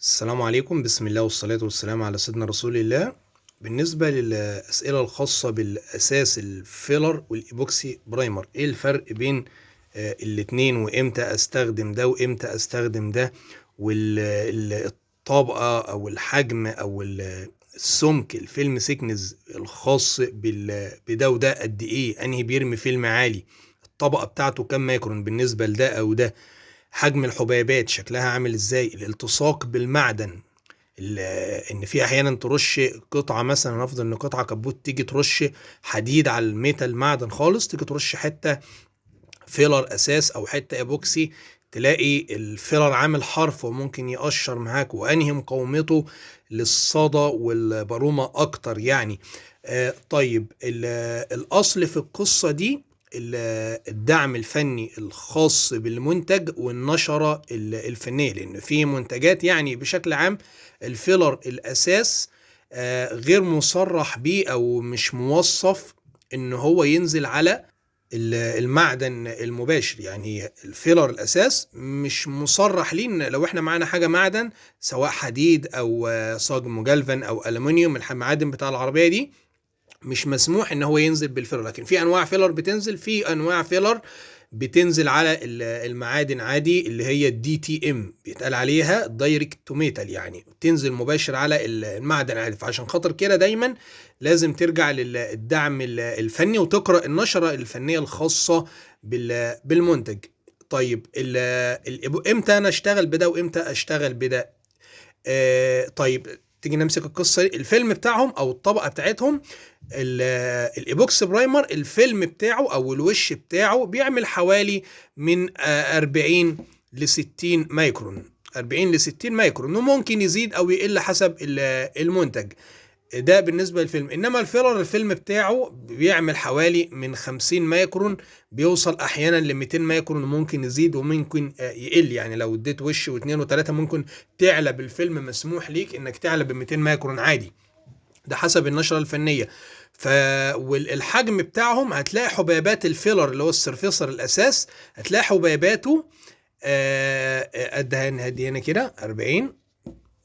السلام عليكم، بسم الله والصلاة والسلام على سيدنا رسول الله. بالنسبة للأسئلة الخاصة بالأساس الفيلر والإيبوكسي برايمر، إيه الفرق بين الاتنين، وإمتى أستخدم ده وإمتى أستخدم ده، والطبقة أو الحجم أو السمك الفيلم سيكنز الخاص بده وده قد إيه، أنهي بيرمي فيلم عالي، الطبقة بتاعته كم مايكرون بالنسبة لده أو ده، حجم الحبيبات شكلها عامل ازاي، الالتصاق بالمعدن، ان في احيانا ترش قطعه، مثلا نفرض ان قطعه كبوت تيجي ترش حديد على الميتال معدن خالص، تيجي ترش حته فيلر اساس او حته ايبوكسي، تلاقي الفيلر عامل حرف وممكن يقشر معاك، وانهي مقاومته للصدى والبرومه اكتر يعني. طيب الاصل في القصه دي الدعم الفني الخاص بالمنتج والنشرة الفنية، لأن في منتجات يعني بشكل عام الفيلر الأساس غير مصرح بيه أو مش موصف إن هو ينزل على المعدن المباشر. يعني الفيلر الأساس مش مصرح ليه إن لو إحنا معانا حاجة معدن سواء حديد أو صاج مجلفن أو ألمنيوم، المعادن بتاع العربية دي مش مسموح ان هو ينزل بالفيلر. لكن في انواع فيلر بتنزل، في انواع فيلر بتنزل على المعادن عادي، اللي هي الدي تي ام بيتقال عليها دايركت تو ميتال، يعني تنزل مباشر على المعدن عادي. فعشان خاطر كده دايما لازم ترجع للدعم الفني وتقرا النشره الفنيه الخاصه بالمنتج. طيب امتى انا اشتغل بده وامتى اشتغل بده؟ طيب تيجي نمسك القصه دي. الفيلم بتاعهم او الطبقه بتاعتهم الايبوكس برايمر، الفيلم بتاعه او الوش بتاعه بيعمل حوالي من 40 ل 60 مايكرون، 40 ل 60 مايكرون، وممكن يزيد او يقل حسب المنتج. ده بالنسبه للفيلم. انما الفيلر الفيلم بتاعه بيعمل حوالي من 50 مايكرون، بيوصل احيانا ل 200 مايكرون، وممكن يزيد وممكن يقل. يعني لو اديت وش واثنين وثلاثه ممكن تعلى بالفيلم، مسموح ليك انك تعلى ب 200 مايكرون عادي، ده حسب النشره الفنيه. والحجم بتاعهم هتلاقي حبيبات الفيلر اللي هو السرفيسر الاساس، هتلاقي حبيباته قد هدي هنا كده 40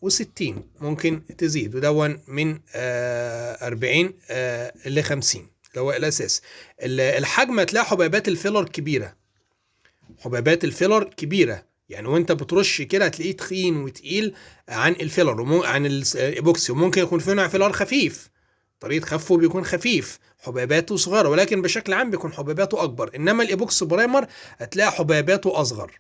و60، ممكن تزيد، ودون من 40 ل 50 اللي هو الاساس. الحجم هتلاقي حبيبات الفيلر كبيره، حبيبات الفيلر كبيره، يعني وانت بترش كده هتلاقيه تخين وتقيل عن الفيلر عن الايبوكسي. وممكن يكون في نوع فيلر خفيف، طريقه خفه بيكون خفيف، حبيباته صغيره، ولكن بشكل عام بيكون حبيباته اكبر. انما الايبوكس برايمر هتلاقي حبيباته اصغر،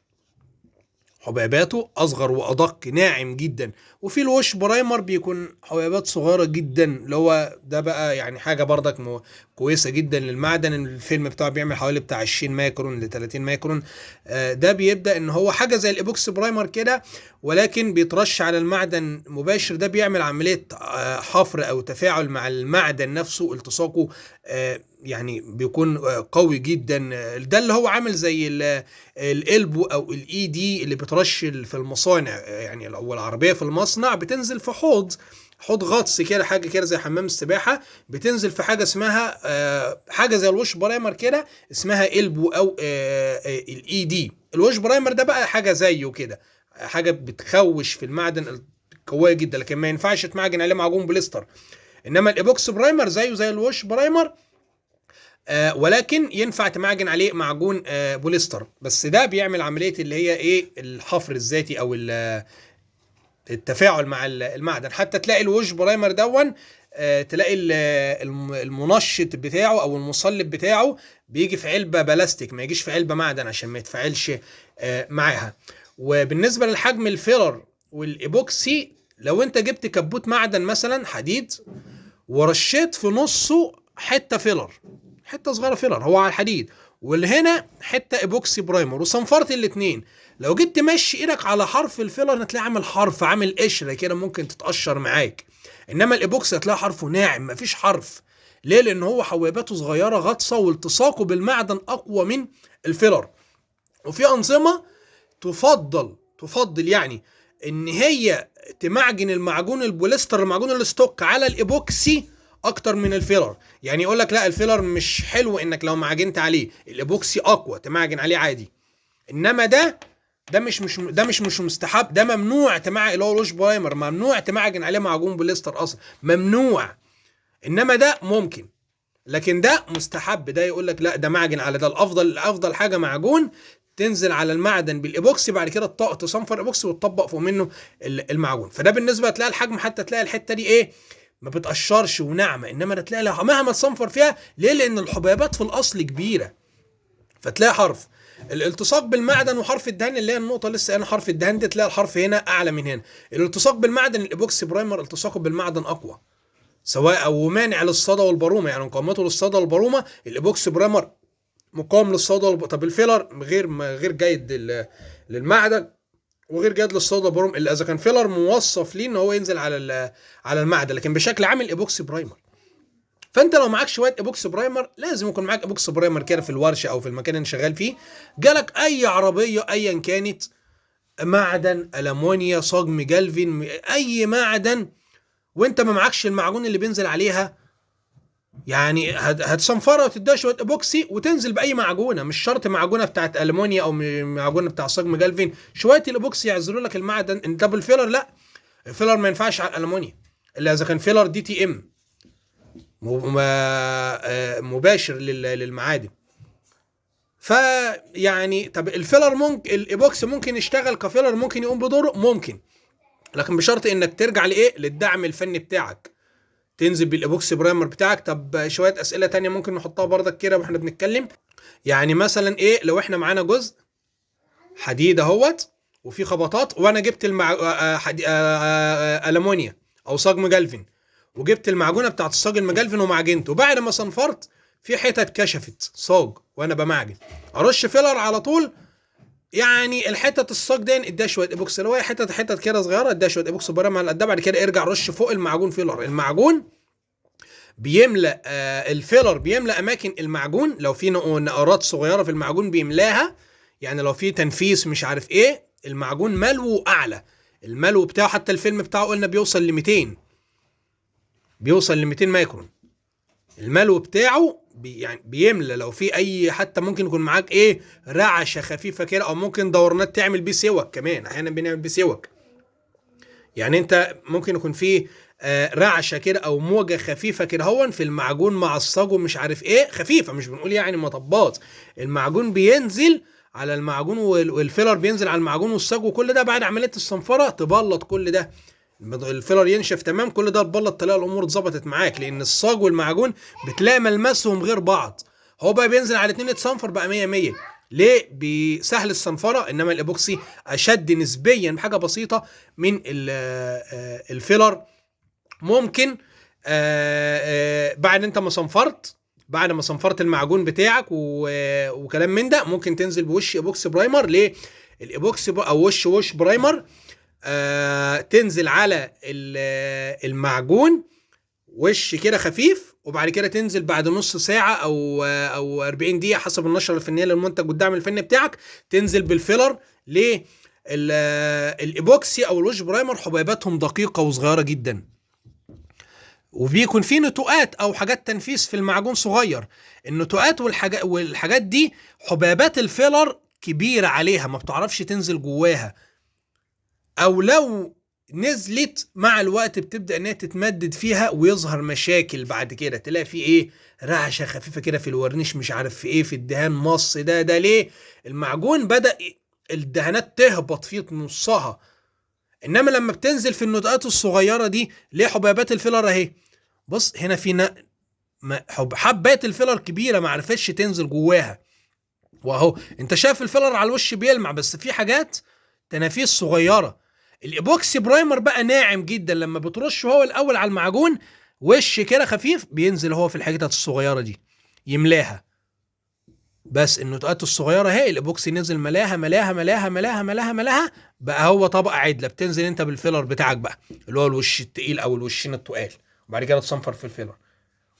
حبيباته اصغر وادق، ناعم جدا. وفي الوش برايمر بيكون حبيبات صغيره جدا، اللي هو ده بقى يعني حاجه برضك كويسه جدا للمعدن. الفيلم بتاعه بيعمل حوالي بتاع 20 مايكرون ل 30 مايكرون. ده بيبدا ان هو حاجه زي الايبوكس برايمر كده، ولكن بيترش على المعدن مباشر. ده بيعمل عمليه حفر او تفاعل مع المعدن نفسه، التصاقه يعني بيكون قوي جدا. ده اللي هو عامل زي الالبو او الاي دي اللي بترش في المصانع. يعني لو العربيه في المصنع بتنزل في حوض غطس كده، حاجه كده زي حمام السباحه، بتنزل في حاجه اسمها حاجه زي الوش برايمر كده، اسمها البو او الاي دي. الوش برايمر ده بقى حاجه زيه كده، حاجه بتخوش في المعدن قويه جدا، لكن ما ينفعش تمعجن عليه معجون بوليستر. انما الايبوكس برايمر زيه زي الوش برايمر، ولكن ينفع تمعجن عليه معجون بوليستر. بس ده بيعمل عمليه اللي هي ايه، الحفر الذاتي او التفاعل مع المعدن. حتى تلاقي الوش برايمر دون تلاقي المنشط بتاعه او المصلب بتاعه بيجي في علبه بلاستيك، ما يجيش في علبه معدن عشان ما يتفاعلش معاها. وبالنسبه للحجم الفيلر والايبوكسي، لو انت جبت كبوت معدن مثلا حديد ورشيت في نصه حته فيلر، حته صغيره فيلر هو على الحديد، واللي هنا حته ايبوكسي برايمر، وصنفرت الاثنين، لو جيت تمشي ايدك على حرف الفيلر هتلاقي عامل حرف، عامل قشره كده ممكن تتقشر معاك. انما الايبوكسي هتلاقي حرفه ناعم، مفيش حرف. ليه؟ لان هو حبيباته صغيره غطسه، والتصاقه بالمعدن اقوى من الفيلر. وفي انظمه تفضل يعني ان هي تمعجن المعجون البوليستر، المعجون الستوك، على الايبوكسي اكتر من الفيلر. يعني يقول لك لا، الفيلر مش حلو انك لو معجنت عليه، الايبوكسي اقوى تمعجن عليه عادي. انما ده ده مش مستحب، ده ممنوع اللي هو الوش برايمر ممنوع تمعجن عليه معجون بوليستر اصلا، ممنوع. انما ده ممكن، لكن ده مستحب. ده يقول لك لا ده معجن على ده، الافضل حاجه معجون تنزل على المعدن بالايبوكسي، بعد كده تصنفر ايبوكسي وتطبق فوق منه المعجون. فده بالنسبه تلاقي الحجم، حتى تلاقي الحته دي ايه ما بتقشرش وناعمه، انما ده تلاقي مهما تصنفر فيها ليه، لان الحبيبات في الاصل كبيره، فتلاقي حرف الالتصاق بالمعدن وحرف الدهان اللي هي النقطه لسه هنا حرف الدهان دي، تلاقي الحرف هنا اعلى من هنا. الالتصاق بالمعدن الايبوكسي برايمر التصاقه بالمعدن اقوى، سواء او مانع للصدى والبرومه، يعني مقاومته للصدى والبرومه الايبوكسي برايمر مقاوم للصدى طب الفيلر غير جيد للمعدن وغير جيد للصدى والبرومه الا اذا كان فيلر موصف ليه ان هو ينزل على المعدن، لكن بشكل عام الايبوكسي برايمر. فانت لو معاك شويه ايبوكسي برايمر لازم يكون معاك ايبوكسي برايمر كده في الورشه او في المكان اللي شغال فيه. جالك اي عربيه ايا كانت، معدن، المونيا، صاج جالفين، اي معدن، وانت ما معكش المعجون اللي بينزل عليها، يعني هتصنفرها وتديها شويه ايبوكسي وتنزل باي معجونه، مش شرط معجونه بتاعت المونيا او معجونه بتاع صاج جالفين، شويه الايبوكسي يعزلوا لك المعدن. انت بالفيلر لا، الفيلر ما ينفعش على الالمونيا الا اذا كان فيلر دي تي ام مباشر للمعادن. فيعني طب الفيلر ممكن الايبوكسي ممكن يشتغل كفيلر، ممكن يقوم بدوره ممكن، لكن بشرط انك ترجع لايه، للدعم الفني بتاعك، تنزل بالايبوكسي برايمر بتاعك. طب شويه اسئله تانية ممكن نحطها برضك كده واحنا بنتكلم، يعني مثلا ايه لو احنا معانا جزء حديد اهوت وفي خبطات، وانا جبت المونيا او صاج مجلفن، وجبت المعجونه بتاعت الصاج المجلفن ومعجنته، وبعد ما صنفرت في حتت كشفت صاج وانا بمعجن، ارش فيلر على طول، يعني الحتت الصاج دي اديها شويه ايبوكسي، لو هي حتت كده صغيره اديها شويه ايبوكسي برايمر على قدها، بعد كده ارجع رش فوق المعجون فيلر. المعجون بيملأ الفيلر بيملأ اماكن المعجون، لو في نقرات صغيره في المعجون بيملاها، يعني لو في تنفيس مش عارف ايه، المعجون ملو اعلى، الملو بتاعه حتى الفيلم بتاعه قلنا بيوصل ل 200 مايكرون، الملو بتاعه يعني بيملى، لو في اي حتى ممكن يكون معاك ايه رعشه خفيفه كده، او ممكن دورنات تعمل بيه سوك، كمان احيانا بنعمل بيه سوك، يعني انت ممكن يكون فيه رعشه كده او موجه خفيفه كده هون في المعجون مع الصاج ومش عارف ايه، خفيفه مش بنقول يعني مطبات، المعجون بينزل على المعجون والفيلر بينزل على المعجون والصاج، وكل ده بعد عمليه الصنفره تبلط كل ده، الفيلر ينشف تمام، كل ده تبلط تلاقي الامور اتظبطت معاك، لان الصاج والمعجون بتلاقي ملمسهم غير بعض، هو بقى بينزل على اتنين يتصنفر بقى 100 100 ليه، بسهل الصنفره، انما الايبوكسي اشد نسبيا بحاجه بسيطه من الفيلر. ممكن بعد انت ما صنفرت، بعد ما صنفرت المعجون بتاعك وكلام من ده، ممكن تنزل بوش ايبوكسي برايمر، ليه الايبوكسي او وش برايمر تنزل على المعجون وش كده خفيف، وبعد كده تنزل بعد نص ساعة او 40 دقيقة حسب النشرة الفنية للمنتج والدعم الفني بتاعك، تنزل بالفيلر. ليه الايبوكسي او الوش برايمر حبيباتهم دقيقة وصغيرة جدا، وبيكون في نتوءات او حاجات تنفيس في المعجون صغير، النتوءات والحاجات دي حبيبات الفيلر كبيرة عليها ما بتعرفش تنزل جواها، او لو نزلت مع الوقت بتبدا انها تتمدد فيها ويظهر مشاكل، بعد كده تلاقي في ايه رعشه خفيفه كده في الورنيش مش عارف في ايه في الدهان مص، ده ليه المعجون بدا الدهانات تهبط فيه نصها. انما لما بتنزل في النتوءات الصغيره دي، ليه حبيبات الفيلر اهي، بص هنا في حبات الفيلر كبيره ما عرفتش تنزل جواها، واهو انت شايف الفيلر على الوش بيلمع، بس في حاجات تنافيس صغيره. الايبوكسي برايمر بقى ناعم جدا، لما بترش هو الاول على المعجون وش كده خفيف، بينزل هو في الحاجات الصغيره دي يملاها، بس النتوءات الصغيره اهي الايبوكسي نزل ملاها ملاها ملاها ملاها ملاها ملاها، بقى هو طبقه عدله، بتنزل انت بالفيلر بتاعك بقى اللي هو الوش التقيل او الوشين التقال، وبعد كده تصنفر في الفيلر،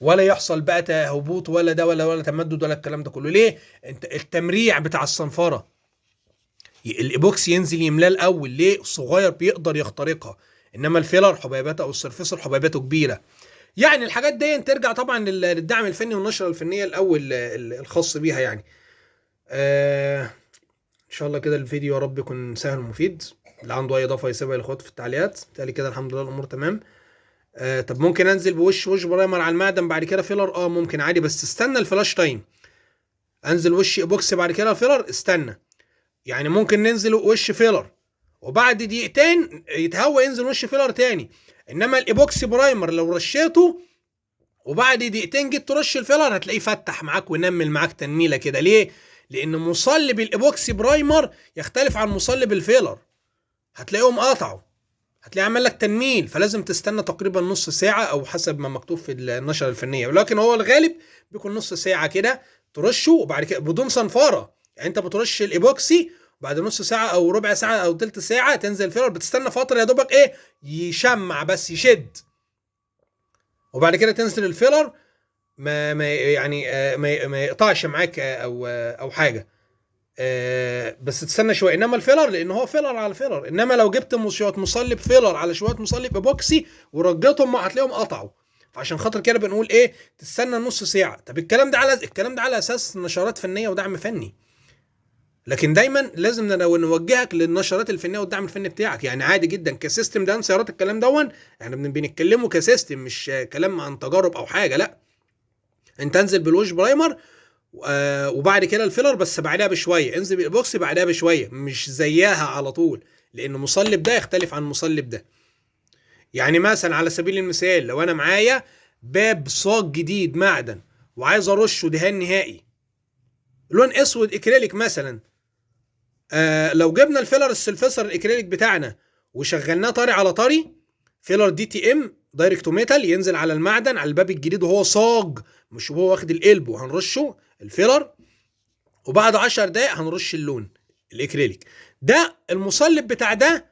ولا يحصل بقى هبوط ولا ده ولا تمدد ولا الكلام ده كله. ليه انت التمريع بتاع الصنفره الايبوكسي ينزل يملاه الاول، ليه صغير بيقدر يخترقها، انما الفيلر حبيباته او السرفيسر حبيباته كبيره. يعني الحاجات دي ترجع طبعا للدعم الفني والنشره الفنيه الاول الخاص بيها يعني. شاء الله كده الفيديو يا رب يكون سهل ومفيد. اللي عنده اي اضافه يسيبها لاخواته في التعليقات. بالتالي كده الحمد لله الامور تمام. طب ممكن انزل بوش برايمر على المعدن بعد كده فيلر؟ ممكن عادي، بس استنى الفلاش تايم. انزل وش ايبوكسي بعد كده فيلر، استنى. يعني ممكن ننزل وش فيلر وبعد دقيقتين يتهوى ينزل وش فيلر تاني. انما الايبوكسي برايمر لو رشيته وبعد دقيقتين جيت ترش الفيلر هتلاقيه فتح معاك وينمل معاك تنميله كده. ليه؟ لان مصلب الايبوكسي برايمر يختلف عن مصلب الفيلر، هتلاقيهم قطعوا، هتلاقيه عمل لك تنميل، فلازم تستنى تقريبا نص ساعه او حسب ما مكتوب في النشره الفنيه، ولكن هو الغالب بيكون نص ساعه كده ترشه وبعد كده بدون صنفره. يعني انت بترش الايبوكسي بعد نص ساعه او ربع ساعه او تلت ساعه تنزل الفيلر، بتستنى فتره يا دوبك ايه يشمع بس يشد، وبعد كده تنزل الفيلر ما يقطعش معاك او حاجه. بس تستنى شويه. انما الفيلر لان هو فيلر على فيلر، انما لو جبت شويه مصلب فيلر على شويه مصلب ايبوكسي ورجيتهم هتلاقيهم قطعوا. فعشان خاطر كده بنقول ايه تستنى نص ساعه. طب الكلام ده على اساس نشرات فنيه ودعم فني، لكن دايما لازم نوجهك للنشرات الفنيه والدعم الفني بتاعك. يعني عادي جدا كسيستم ده سيارات الكلام دون احنا بنتكلمه كسيستم، مش كلام عن تجارب او حاجه. لا، انت انزل بالوش برايمر وبعد كده الفيلر، بس بعدها بشويه انزل بالايبوكسي بعدها بشويه، مش زيها على طول، لان مصلب ده يختلف عن مصلب ده. يعني مثلا على سبيل المثال لو انا معايا باب صاج جديد معدن وعايز ارشه دهان نهائي لون اسود اكريليك مثلا، لو جبنا الفيلر السلفسر الاكريليك بتاعنا وشغلناه طري على طري، فيلر دي تي ام دايركت ميتال ينزل على المعدن على الباب الجديد وهو صاج مش هو واخد القلب، وهنرشه الفيلر وبعد 10 دقايق هنرش اللون الاكريليك. ده المصلب بتاع ده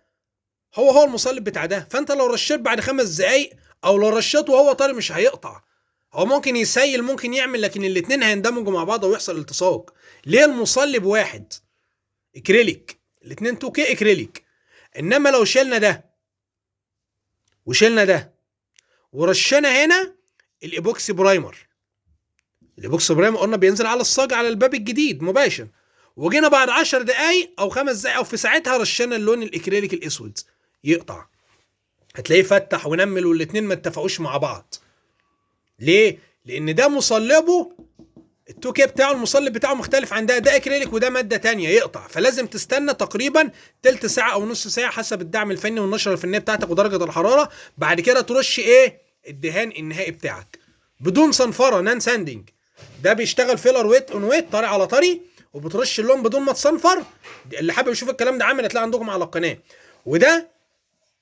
هو المصلب بتاع ده. فانت لو رشيت بعد 5 دقايق او لو رشيته وهو طري مش هيقطع، هو ممكن يسيل ممكن يعمل، لكن الاتنين هيندمجوا مع بعض ويحصل التصاق. ليه؟ المصلب واحد اكريليك، الاتنين 2K اكريليك. انما لو شلنا ده وشلنا ده ورشينا هنا الايبوكسي برايمر، الايبوكسي برايمر قلنا بينزل على الصاج على الباب الجديد مباشر، وجينا بعد 10 دقايق او 5 دقايق او في ساعتها رشينا اللون الاكريليك الاسود، يقطع، هتلاقيه فتح ونمل والاتنين ما اتفقوش مع بعض. ليه؟ لان ده مصلبه التوكي بتاعه المصلب بتاعه مختلف عن ده اكريليك وده ماده تانية يقطع. فلازم تستنى تقريبا تلت ساعه او نص ساعه حسب الدعم الفني والنشره الفنيه بتاعتك ودرجه الحراره. بعد كده ترش الدهان النهائي بتاعك بدون صنفره، نان ساندنج. ده بيشتغل فيلر ويت اون ويت طري على طري، وبترش اللون بدون ما تصنفر. اللي حابب يشوف الكلام ده عامل هتلاقي عندكم على القناه. وده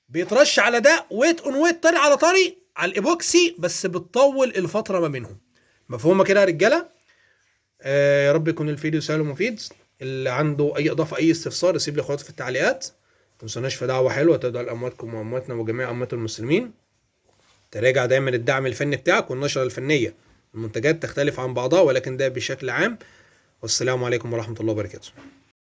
بيترش على ده ويت اون ويت طري على طري على الايبوكسي، بس بتطول الفتره ما بينهم. مفهومه كده يا رجاله؟ يا رب يكون الفيديو سهل ومفيد. اللي عنده اي اضافه اي استفسار يسيب لي اخواته في التعليقات. ما تنسوناش في دعوه حلوه تدعو لامواتكم وامواتنا وجميع اموات المسلمين. تراجع دايما الدعم الفني بتاعك والنشره الفنيه. المنتجات تختلف عن بعضها ولكن ده بشكل عام. والسلام عليكم ورحمه الله وبركاته.